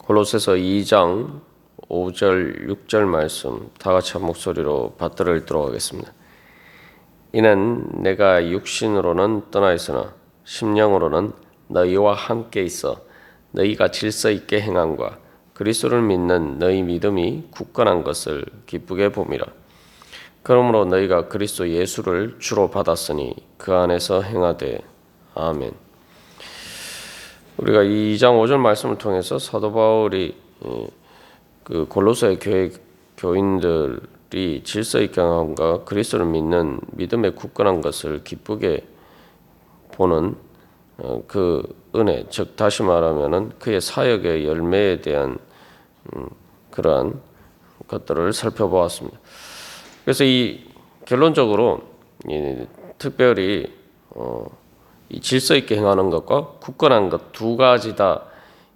골로새서 2장 5절 6절 말씀 다 같이 한 목소리로 받들어 읽도록 하겠습니다. 이는 내가 육신으로는 떠나 있으나 심령으로는 너희와 함께 있어 너희가 질서 있게 행함과 그리스도를 믿는 너희 믿음이 굳건한 것을 기쁘게 봄이라. 그러므로 너희가 그리스도 예수를 주로 받았으니 그 안에서 행하되. 아멘. 우리가 2장 5절 말씀을 통해서 사도 바울이 그 골로새 교회 교인들이 질서 있게 함과 그리스도를 믿는 믿음에 굳건한 것을 기쁘게 보는 그 은혜, 즉 다시 말하면은 그의 사역의 열매에 대한 그러한 것들을 살펴보았습니다. 그래서 이 결론적으로 특별히 이 질서 있게 행하는 것과 굳건한 것 두 가지 다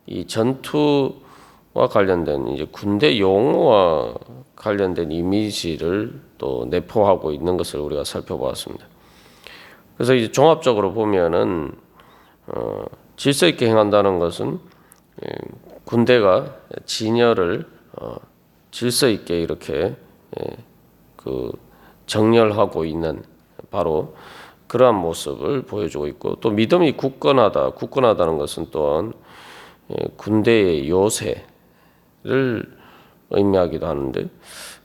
이 전투와 관련된 이제 군대 용어와 관련된 이미지를 또 내포하고 있는 것을 우리가 살펴보았습니다. 그래서 이제 종합적으로 보면은 질서 있게 행한다는 것은 군대가 진열을 질서 있게 이렇게 그 정렬하고 있는 바로 그러한 모습을 보여주고 있고, 또 믿음이 굳건하다는 것은 또한 군대의 요새를 의미하기도 하는데,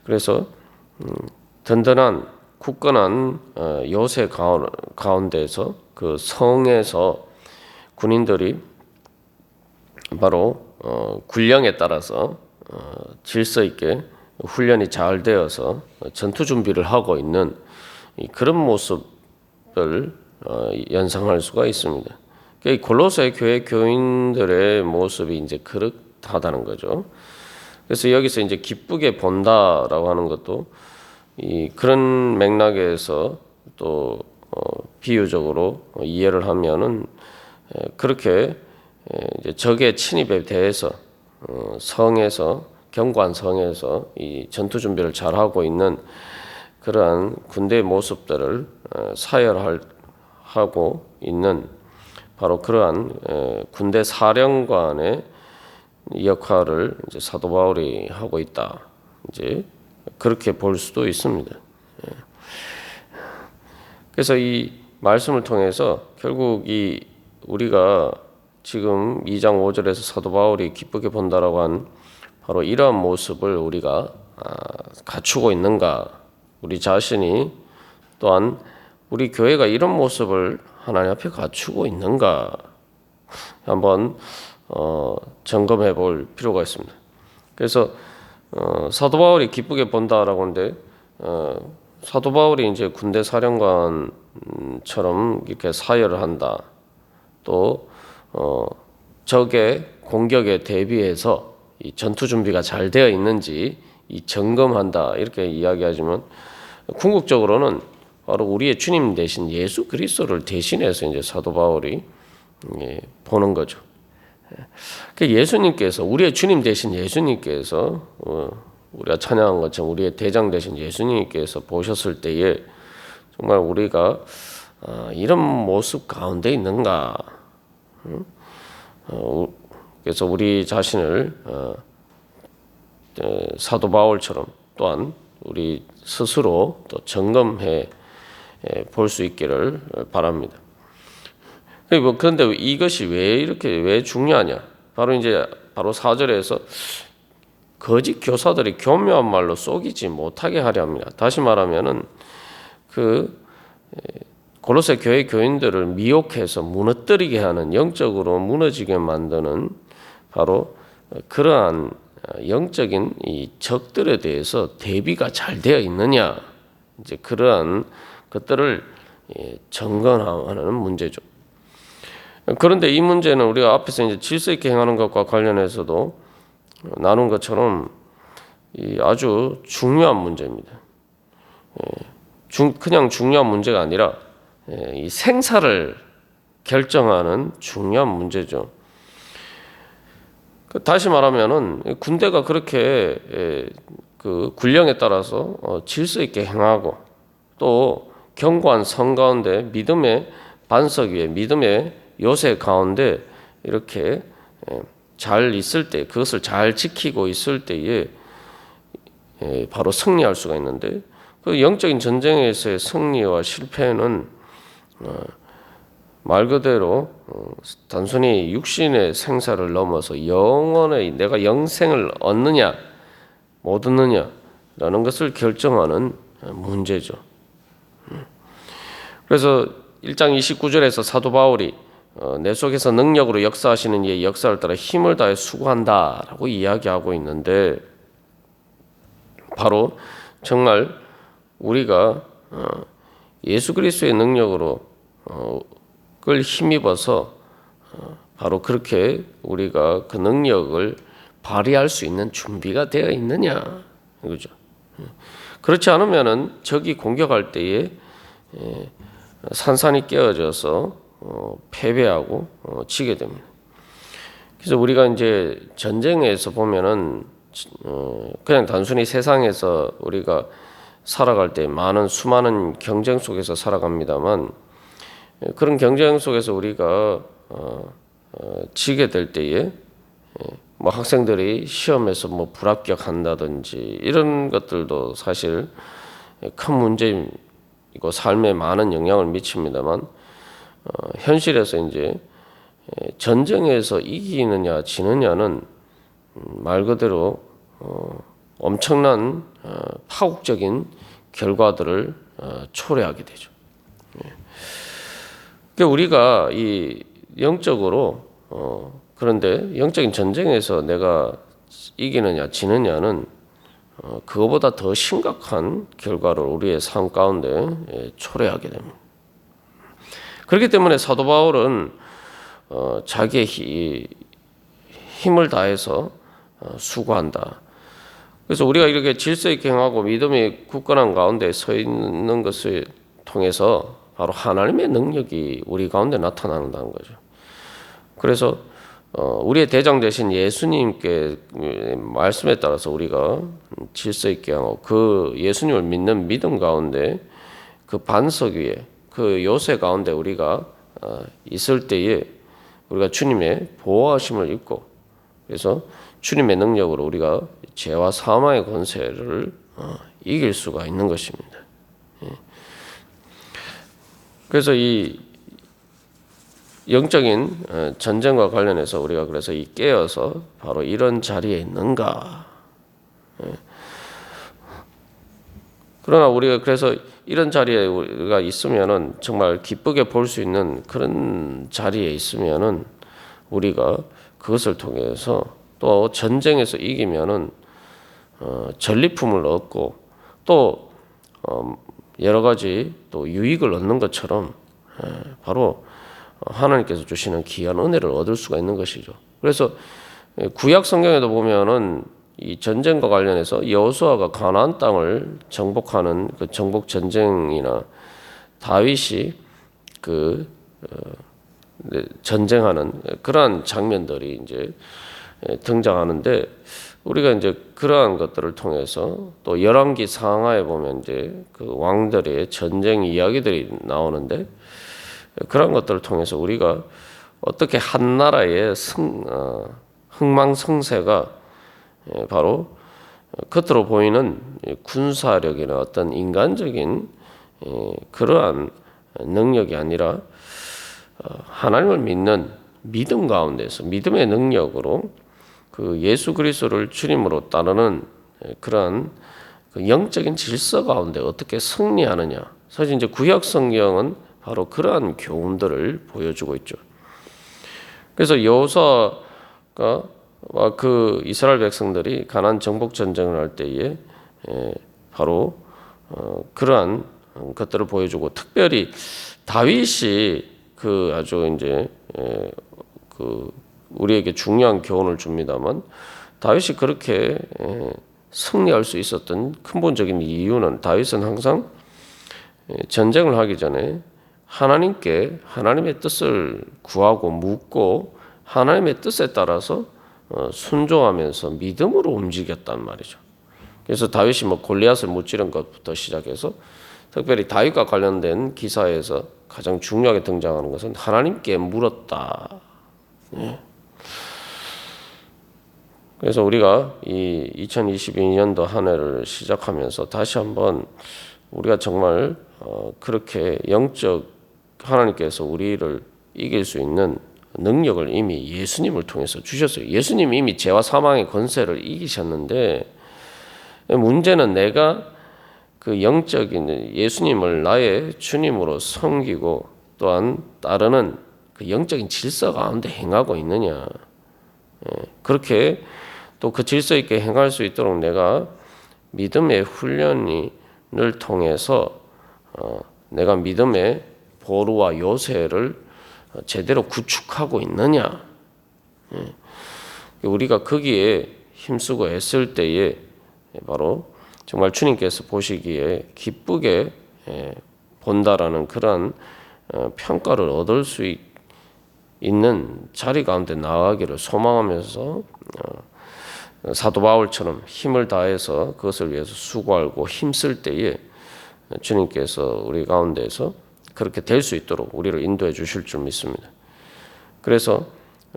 그래서 든든한 굳건한 요새 가운데서 그 성에서 군인들이 바로 군령에 따라서 질서 있게 훈련이 잘 되어서 전투 준비를 하고 있는 그런 모습을 연상할 수가 있습니다. 골로새 교회 교인들의 모습이 이제 그렇다는 거죠. 그래서 여기서 이제 기쁘게 본다라고 하는 것도 그런 맥락에서 또 비유적으로 이해를 하면은 그렇게 이제 적의 침입에 대해서 성에서 견고한 성에서 이 전투 준비를 잘 하고 있는 그러한 군대의 모습들을 사열하고 있는 바로 그러한 군대 사령관의 역할을 이제 사도 바울이 하고 있다. 이제 그렇게 볼 수도 있습니다. 그래서 이 말씀을 통해서 결국 우리가 지금 2장 5절에서 사도 바울이 기쁘게 본다라고 한 바로 이러한 모습을 우리가 갖추고 있는가, 우리 자신이 또한 우리 교회가 이런 모습을 하나님 앞에 갖추고 있는가 한번 점검해 볼 필요가 있습니다. 그래서 사도 바울이 기쁘게 본다라고 하는데 사도 바울이 이제 군대 사령관처럼 이렇게 사열을 한다. 또 적의 공격에 대비해서 이 전투 준비가 잘 되어 있는지 점검한다 이렇게 이야기하지만, 궁극적으로는 바로 우리의 주님 대신 예수 그리스도를 대신해서 이제 사도 바울이 보는 거죠. 예수님께서, 우리의 주님 대신 예수님께서 우리가 찬양한 것처럼 우리의 대장 대신 예수님께서 보셨을 때에 정말 우리가 이런 모습 가운데 있는가? 그래서 우리 자신을 사도 바울처럼 또한 우리 스스로 또 점검해 볼 수 있기를 바랍니다. 그런데 이것이 왜 중요하냐? 바로 4절에서 거짓 교사들이 교묘한 말로 속이지 못하게 하려 합니다. 다시 말하면은 골로새 교회 교인들을 미혹해서 무너뜨리게 하는, 영적으로 무너지게 만드는 바로 그러한 영적인 이 적들에 대해서 대비가 잘 되어 있느냐, 이제 그러한 것들을 점검하는 문제죠. 그런데 이 문제는 우리가 앞에서 이제 질서 있게 행하는 것과 관련해서도 나눈 것처럼 아주 중요한 문제입니다. 그냥 중요한 문제가 아니라 이 생사를 결정하는 중요한 문제죠. 다시 말하면은 군대가 그렇게 그 군령에 따라서 질서 있게 행하고, 또 견고한 성 가운데 믿음의 반석 위에 믿음의 요새 가운데 이렇게 잘 있을 때, 그것을 잘 지키고 있을 때에 바로 승리할 수가 있는데, 그 영적인 전쟁에서의 승리와 실패는 말 그대로 단순히 육신의 생사를 넘어서 영원의 내가 영생을 얻느냐 못 얻느냐라는 것을 결정하는 문제죠. 그래서 1장 29절에서 사도 바울이 내 속에서 능력으로 역사하시는 이의 역사를 따라 힘을 다해 수고한다라고 이야기하고 있는데, 바로 정말 우리가 예수 그리스도의 능력으로 그걸 힘입어서 바로 그렇게 우리가 그 능력을 발휘할 수 있는 준비가 되어 있느냐, 그죠? 그렇지 않으면은 적이 공격할 때에 산산이 깨어져서 패배하고 지게 됩니다. 그래서 우리가 이제 전쟁에서 보면은 그냥 단순히 세상에서 우리가 살아갈 때 수많은 경쟁 속에서 살아갑니다만, 그런 경쟁 속에서 우리가 지게 될 때에 뭐 학생들이 시험에서 뭐 불합격한다든지 이런 것들도 사실 큰 문제이고 삶에 많은 영향을 미칩니다만, 현실에서 이제 전쟁에서 이기느냐 지느냐는 말 그대로 엄청난 파국적인 결과들을 초래하게 되죠. 그러니까 우리가 이 영적으로 그런데 영적인 전쟁에서 내가 이기느냐 지느냐는 그거보다 더 심각한 결과를 우리의 삶 가운데 초래하게 됩니다. 그렇기 때문에 사도 바울은 자기의 힘을 다해서 수고한다. 그래서 우리가 이렇게 질서 있게 행하고 믿음이 굳건한 가운데 서 있는 것을 통해서 바로 하나님의 능력이 우리 가운데 나타난다는 거죠. 그래서 우리의 대장 되신 예수님께 말씀에 따라서 우리가 질서 있게 하고 그 예수님을 믿는 믿음 가운데 그 반석 위에 그 요새 가운데 우리가 있을 때에 우리가 주님의 보호하심을 입고, 그래서 주님의 능력으로 우리가 죄와 사망의 권세를 이길 수가 있는 것입니다. 그래서 이 영적인 전쟁과 관련해서 우리가 그래서 이 깨어서 바로 이런 자리에 있는가. 그러나 우리가 그래서 이런 자리에 우리가 있으면은 정말 기쁘게 볼 수 있는 그런 자리에 있으면은 우리가 그것을 통해서 또 전쟁에서 이기면은 전리품을 얻고 또 여러 가지 또 유익을 얻는 것처럼 바로 하나님께서 주시는 귀한 은혜를 얻을 수가 있는 것이죠. 그래서 구약 성경에도 보면은 이 전쟁과 관련해서 여호수아가 가나안 땅을 정복하는 그 정복 전쟁이나 다윗이 그 전쟁하는 그러한 장면들이 이제 등장하는데, 우리가 이제 그러한 것들을 통해서 또 열왕기 상하에 보면 이제 그 왕들의 전쟁 이야기들이 나오는데, 그런 것들을 통해서 우리가 어떻게 한 나라의 흥망성쇠가 바로 겉으로 보이는 군사력이나 어떤 인간적인 그러한 능력이 아니라 하나님을 믿는 믿음 가운데서 믿음의 능력으로 그 예수 그리스도를 주님으로 따르는 그러한 그 영적인 질서 가운데 어떻게 승리하느냐. 사실 이제 구약 성경은 바로 그러한 교훈들을 보여주고 있죠. 그래서 여호수아가 그 이스라엘 백성들이 가나안 정복 전쟁을 할 때에 바로 그러한 것들을 보여주고, 특별히 다윗이 그 아주 이제 그 우리에게 중요한 교훈을 줍니다만, 다윗이 그렇게 승리할 수 있었던 근본적인 이유는 다윗은 항상 전쟁을 하기 전에 하나님께 하나님의 뜻을 구하고 묻고 하나님의 뜻에 따라서 순종하면서 믿음으로 움직였단 말이죠. 그래서 다윗이 뭐 골리앗을 무찌른 것부터 시작해서 특별히 다윗과 관련된 기사에서 가장 중요하게 등장하는 것은 하나님께 물었다. 그래서 우리가 이 2022년도 한 해를 시작하면서 다시 한번 우리가 정말 그렇게 영적 하나님께서 우리를 이길 수 있는 능력을 이미 예수님을 통해서 주셨어요. 예수님이 이미 죄와 사망의 권세를 이기셨는데 문제는 내가 그 영적인 예수님을 나의 주님으로 섬기고 또한 따르는 그 영적인 질서 가운데 행하고 있느냐. 그렇게 또 그 질서 있게 행할 수 있도록 내가 믿음의 훈련을 통해서 내가 믿음의 보루와 요새를 제대로 구축하고 있느냐. 우리가 거기에 힘쓰고 애쓸 때에 바로 정말 주님께서 보시기에 기쁘게 본다라는 그런 평가를 얻을 수 있는 자리 가운데 나아가기를 소망하면서 사도 바울처럼 힘을 다해서 그것을 위해서 수고하고 힘쓸 때에 주님께서 우리 가운데서 그렇게 될 수 있도록 우리를 인도해 주실 줄 믿습니다. 그래서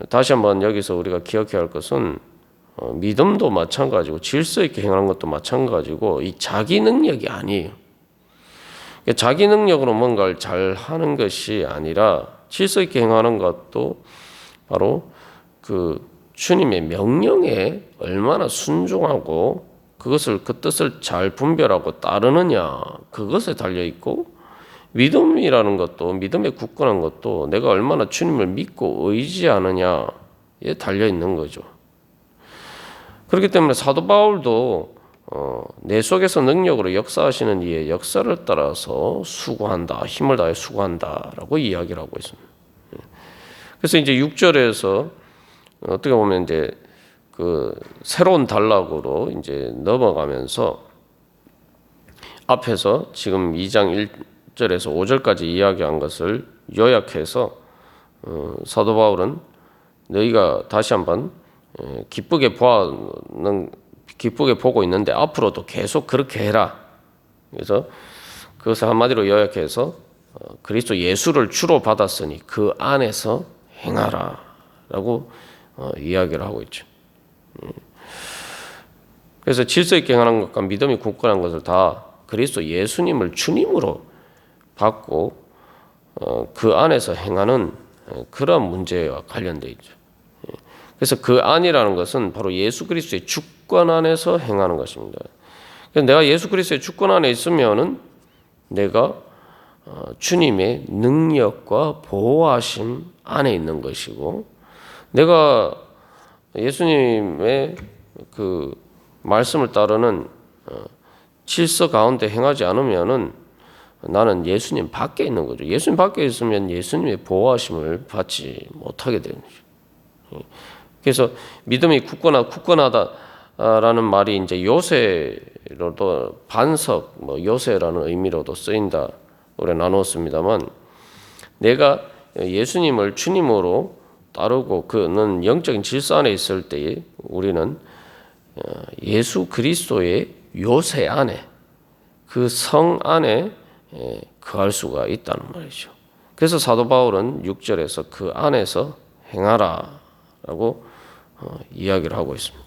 다시 한번 여기서 우리가 기억해야 할 것은 믿음도 마찬가지고 질서 있게 행하는 것도 마찬가지고 이 자기 능력이 아니에요. 자기 능력으로 뭔가를 잘 하는 것이 아니라 질서 있게 행하는 것도 바로 그 주님의 명령에 얼마나 순종하고 그것을 그 뜻을 잘 분별하고 따르느냐 그것에 달려 있고 믿음이라는 것도 믿음에 굳건한 것도 내가 얼마나 주님을 믿고 의지하느냐에 달려 있는 거죠. 그렇기 때문에 사도 바울도 내 속에서 능력으로 역사하시는 이의 역사를 따라서 수고한다, 힘을 다해 수고한다라고 이야기를 하고 있습니다. 그래서 이제 6절에서 어떻게 보면 이제 그 새로운 단락으로 이제 넘어가면서 앞에서 지금 2장 1절에서 5절까지 이야기한 것을 요약해서 사도 바울은 너희가 다시 한번 기쁘게 보고 있는데 앞으로도 계속 그렇게 해라. 그래서 그것을 한마디로 요약해서 그리스도 예수를 주로 받았으니 그 안에서 행하라라고 이야기를 하고 있죠. 그래서 질서 있게 행하는 것과 믿음이 굳건한 것을 다 그리스도 예수님을 주님으로 받고 그 안에서 행하는 그런 문제와 관련되어 있죠. 그래서 그 안이라는 것은 바로 예수 그리스도의 주권 안에서 행하는 것입니다. 그래서 내가 예수 그리스도의 주권 안에 있으면은 내가 주님의 능력과 보호하심 안에 있는 것이고 내가 예수님의 그 말씀을 따르는 질서 가운데 행하지 않으면은 나는 예수님 밖에 있는 거죠. 예수님 밖에 있으면 예수님의 보호하심을 받지 못하게 되는 거죠. 그래서 믿음이 굳건하다라는 말이 이제 요새로도 반석, 요새라는 의미로도 쓰인다. 우리 나누었습니다만 내가 예수님을 주님으로 따르고 그는 영적인 질서 안에 있을 때에 우리는 예수 그리스도의 요새 안에 그 성 안에 거할 수가 있다는 말이죠. 그래서 사도 바울은 6절에서 그 안에서 행하라라고 이야기를 하고 있습니다.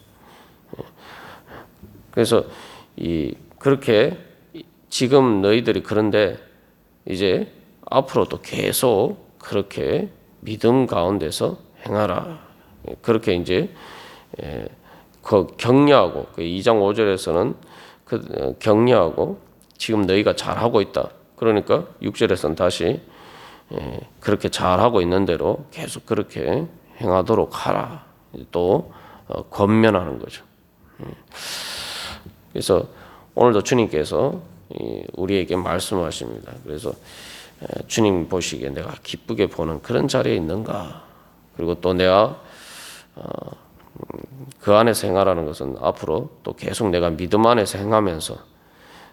그래서 그렇게 지금 너희들이 그런데 이제 앞으로도 계속 그렇게 믿음 가운데서 행하라. 그렇게 이제 격려하고 2장 5절에서는 격려하고 지금 너희가 잘하고 있다. 그러니까 6절에서는 다시 그렇게 잘하고 있는 대로 계속 그렇게 행하도록 하라. 또 권면하는 거죠. 그래서 오늘도 주님께서 우리에게 말씀하십니다. 그래서 주님 보시기에 내가 기쁘게 보는 그런 자리에 있는가? 그리고 또 내가 그 안에서 행하라는 것은 앞으로 또 계속 내가 믿음 안에서 행하면서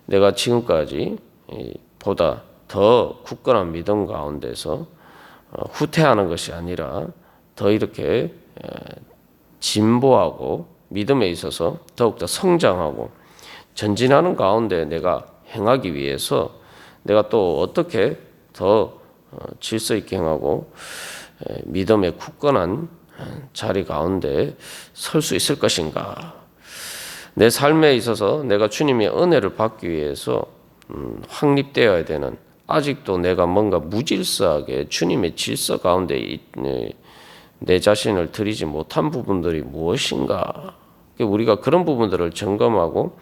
내가 지금까지 보다 더 굳건한 믿음 가운데서 후퇴하는 것이 아니라 더 이렇게 진보하고 믿음에 있어서 더욱더 성장하고 전진하는 가운데 내가 행하기 위해서 내가 또 어떻게 더 질서 있게 행하고 믿음에 굳건한 자리 가운데 설 수 있을 것인가? 내 삶에 있어서 내가 주님의 은혜를 받기 위해서 확립되어야 되는, 아직도 내가 뭔가 무질서하게 주님의 질서 가운데 내 자신을 드리지 못한 부분들이 무엇인가? 우리가 그런 부분들을 점검하고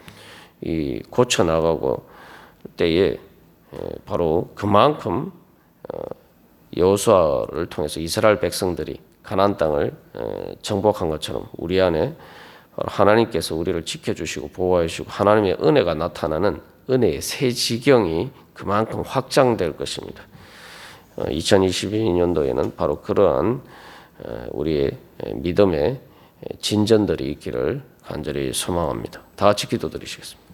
고쳐 나가고 때에 바로 그만큼 여호수아를 통해서 이스라엘 백성들이 가나안 땅을 정복한 것처럼 우리 안에 하나님께서 우리를 지켜주시고 보호해 주시고 하나님의 은혜가 나타나는 은혜의 새 지경이 그만큼 확장될 것입니다. 2022년도에는 바로 그러한 우리의 믿음의 진전들이 있기를 간절히 소망합니다. 다 같이 기도드리시겠습니다.